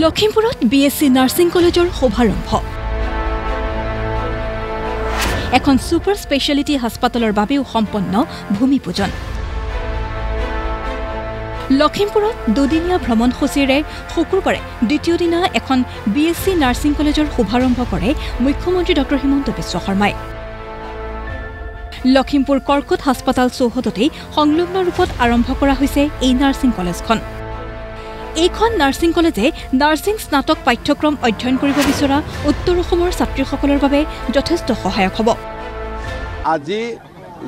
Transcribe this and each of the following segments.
লখিমপুৰত BSc nursing কলেজৰ শুভাৰম্ভ এখন সুপাৰ স্পেশালিটি হাস্পাতালৰ বাবেও সম্পন্ন ভূমি পূজন লখিমপুৰত দুদিনীয়া ভ্ৰমণসূচীৰে শুকুৰবাৰে দ্বিতীয় দিনা এখন BSc নাৰ্ছিং কলেজৰ শুভাৰম্ভ কৰে মুখ্যমন্ত্ৰী ডক্টৰ হিমন্ত বিশ্ব শৰ্মাই লখিমপুৰ কৰ্কট হাস্পাতাল চৌহদতে সংলগ্ন ৰূপত আৰম্ভ কৰা হৈছে এই নাৰ্ছিং কলেজখন এইখন নাৰ্ছিং কলেজে নাৰ্ছিং স্নাতক পাঠ্যক্ৰম অধ্যয়ন কৰিব বিচৰা উত্তৰ অসমৰ ছাত্ৰীসকলৰ বাবে যথেষ্ট সহায়ক হ'ব আজি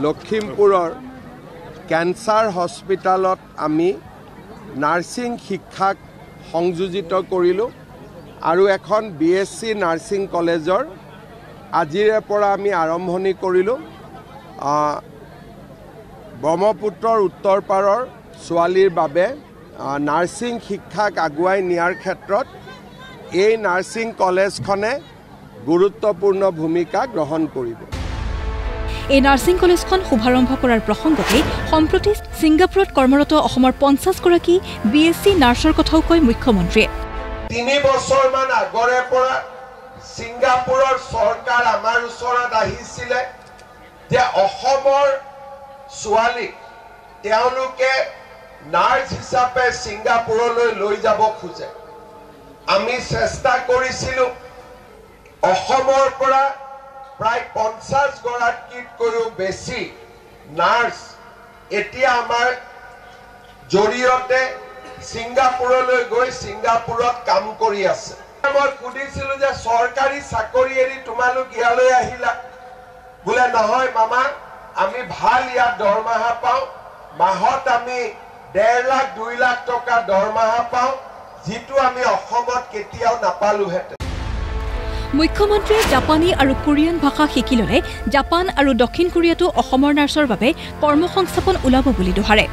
লখিমপুৰৰ ক্যান্সাৰ হস্পিটালত আমি নাৰ্ছিং শিক্ষাক সংযোজিত কৰিলো আৰু এখন BSc নাৰ্ছিং কলেজৰ আজিৰে পৰা আমি আৰম্ভণি কৰিলো ব্ৰহ্মপুত্ৰৰ উত্তৰ পাৰৰ ছোৱালীৰ বাবে নাৰ্ছিং শিক্ষাক আগুৱাই নিয়াৰ ক্ষেত্ৰত এই নাৰ্ছিং কলেজখনে গুৰুত্বপূৰ্ণ ভূমিকা গ্ৰহণ কৰিব এই নাৰ্ছিং কলেজখন শুভাৰম্ভ কৰাৰ প্ৰসংগতে সম্প্ৰতি ছিংগাপুৰত কৰ্মৰত অসমৰ 50 গৰাকী BSc নাৰ্ছৰ কথাও কয় মুখ্যমন্ত্ৰীয়ে 3 বছৰমান আগৰে পৰা ছিংগাপুৰৰ চৰকাৰ আমাৰ ওচৰত আহিছিল যে অসমৰ ছোৱালীক তেওঁলোকে নাৰ্ছ হিচাপে ছিংগাপুৰলৈ লৈ যাব খোজে আমি চেষ্টা কৰিছিলো অসমৰ পৰা প্ৰায় 50 গৰাকীতকৈও বেছি নাৰ্ছ এতিয়া আমাৰ জৰিয়তে ছিংগাপুৰলৈ গৈ ছিংগাপুৰত কাম কৰি আছে মই সুধিছিলো যে চৰকাৰী চাকৰি এৰি তোমালোক ইয়ালৈ আহিলা বোলে নহয় মামা আমি ভাল ইয়াত দৰমহা পাওঁ মাহত আমি 1.5 লাখ 2 লাখ টকা দৰমহা পাওঁ যেটো আমি অসমত কেতিয়াও নাপালোহেঁতেন মুখ্যমন্ত্ৰীয়ে জাপানী আৰু কোৰিয়ান ভাষা শিকিললে জাপান আৰু দক্ষিণ কোৰিয়াটো অসমৰ নাৰ্ছৰ বাবে কৰ্মসংস্থাপন ওলাব বুলি দোহাৰে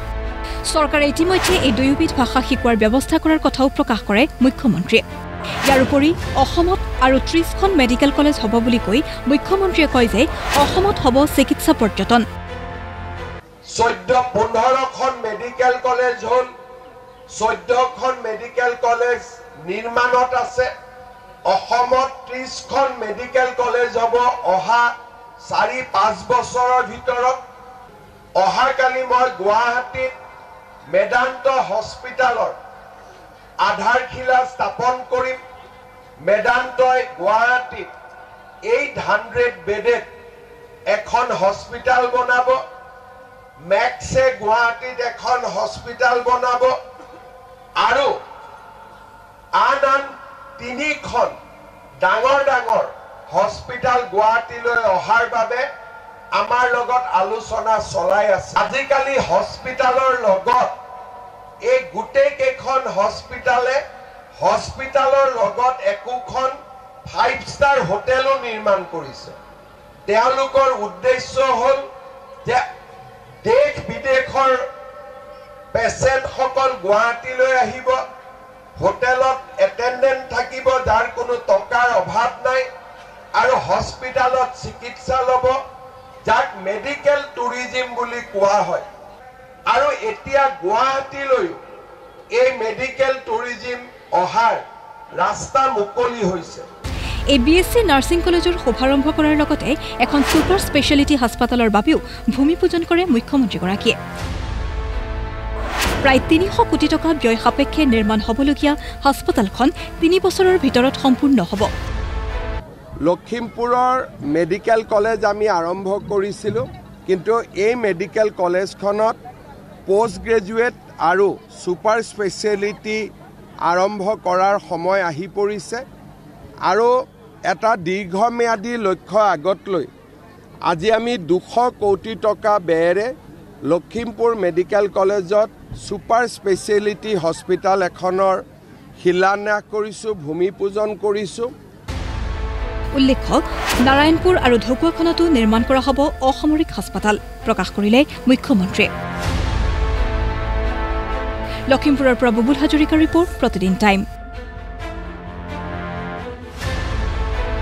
চৰকাৰে ইতিমধ্যে এই দুয়োবিধ ভাষা শিকোৱাৰ ব্যৱস্থা কৰাৰ কথাও প্ৰকাশ কৰে মুখ্যমন্ত্ৰীয়ে ইয়াৰ উপৰি অসমত আৰু 30খন মেডিকেল কলেজ হ'ব বুলি কৈ মুখ্যমন্ত্ৰীয়ে কয় যে অসমত হ'ব চিকিৎসা পৰ্যটন 14-15খন মেডিকেল কলেজ হল 14খন মেডিকেল কলেজ নিৰ্মাণত আছে অসমত 30খন মেডিকেল কলেজ হ'ব অহা 4-5 বছৰৰ ভিতৰত অহাকালি মই গুৱাহাটীত মেদান্ত হস্পিটালৰ আধাৰশিলা স্থাপন কৰিম মেদান্তই গুৱাহাটীত 800 বেডেড এখন হস্পিটাল বনাব মেক্সে গুৱাহাটীত এখন হস্পিটাল বনাব আৰু আন 3খন ডাঙৰ হস্পিটাল গুৱাহাটীলৈ অহাৰ বাবে আমাৰ লগত আলোচনা চলাই আছে আজিকালি হস্পিটালৰ লগত এই গুটেই কেখন হস্পিটালৰ লগত একোখন 5-star হোটেলো নিৰ্মাণ কৰিছে তেওঁলোকৰ উদ্দেশ্য হল যে দেশ বিদেশৰ পেশেন্ট সকল গুৱাহাটীলৈ আহিব হোটেলত এটেন্ডেন্ট থাকিব যাৰ কোনো টকাৰ অভাৱ নাই আৰু হস্পিটালত চিকিৎসা ল'ব যাক মেডিকেল টুৰিজম বুলি কোৱা হয় আৰু এতিয়া গুৱাহাটীলৈ এই মেডিকেল টুৰিজম অহাৰ ৰাস্তা মুকলি হৈছে এই BSc নাৰ্ছিং কলেজৰ শুভাৰম্ভ কৰাৰ লগতে এখন সুপাৰ স্পেশালিটি হাস্পাতালৰ বাবেও ভূমি পূজন কৰে মুখ্যমন্ত্ৰীগৰাকীয়ে প্ৰায় 300 কোটি টকা ব্যয় সাপেক্ষে নিৰ্মাণ হ'বলগীয়া হাস্পাতালখন 3 বছৰৰ ভিতৰত সম্পূৰ্ণ হ'ব লখিমপুৰৰ মেডিকেল কলেজ আমি আৰম্ভ কৰিছিলো কিন্তু এই মেডিকেল কলেজখনত পোষ্ট গ্ৰেজুৱেট আৰু সুপাৰ স্পেশালিটি আৰম্ভ কৰাৰ সময় আহি পৰিছে আৰু এটা দীৰ্ঘম্যাদী লক্ষ্য আগত লৈ আজি আমি 200 কোটি টকা ব্যয়েৰে লখিমপুৰ মেডিকেল কলেজত সুপাৰ স্পেশালিটি হস্পিটাল এখনৰ শিলান্যাস কৰিছো ভূমি পূজন কৰিছো উল্লেখ্য নাৰায়ণপুৰ আৰু ঢকুৱাখনতো নিৰ্মাণ কৰা হ'ব অসামৰিক হাস্পাতাল প্ৰকাশ কৰিলে মুখ্যমন্ত্ৰীয়ে লখিমপুৰৰ পৰা বুবুল হাজৰিকাৰ ৰিপৰ্ট প্ৰতিদিন টাইম